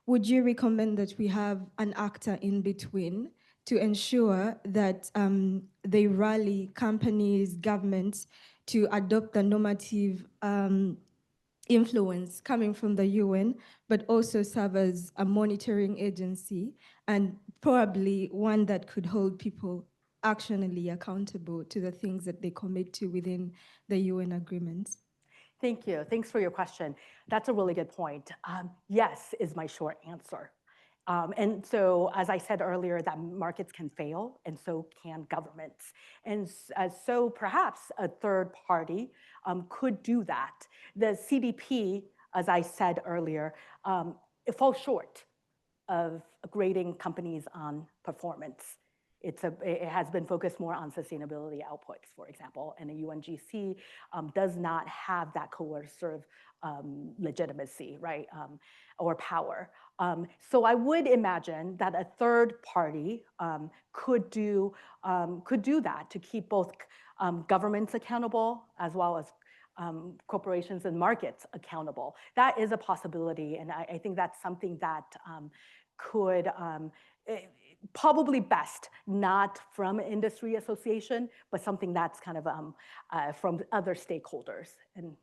G: would you recommend that we have an actor in between to ensure that they rally companies, governments to adopt the normative influence coming from the UN, but also serve as a monitoring agency, and probably one that could hold people actionally accountable to the things that they commit to within the UN agreements?
B: Thank you. Thanks for your question. That's a really good point. Yes is my short answer. And so, as I said earlier, that markets can fail, and so can governments. And so perhaps a third party could do that. The CDP, as I said earlier, it falls short of grading companies on performance. It has been focused more on sustainability outputs, for example, and the UNGC does not have that coercive legitimacy, right, or power. So I would imagine that a third party could do that to keep both governments accountable as well as corporations and markets accountable. That is a possibility, and I think that's something that could probably best not from an industry association, but something that's kind of from other stakeholders. And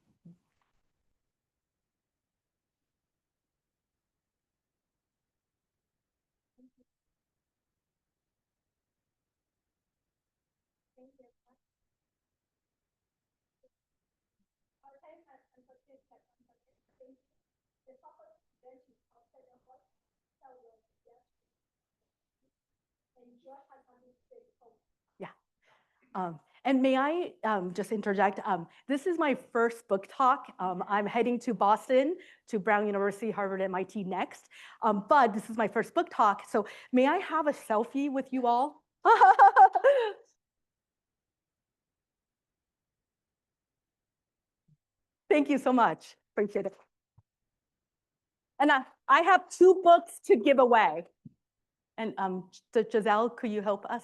B: yeah. And may I just interject? This is my first book talk. I'm heading to Boston, to Brown University, Harvard, MIT next. But this is my first book talk. So may I have a selfie with you all? Thank you so much. Appreciate it. And I have 2 books to give away. And Giselle, could you help us?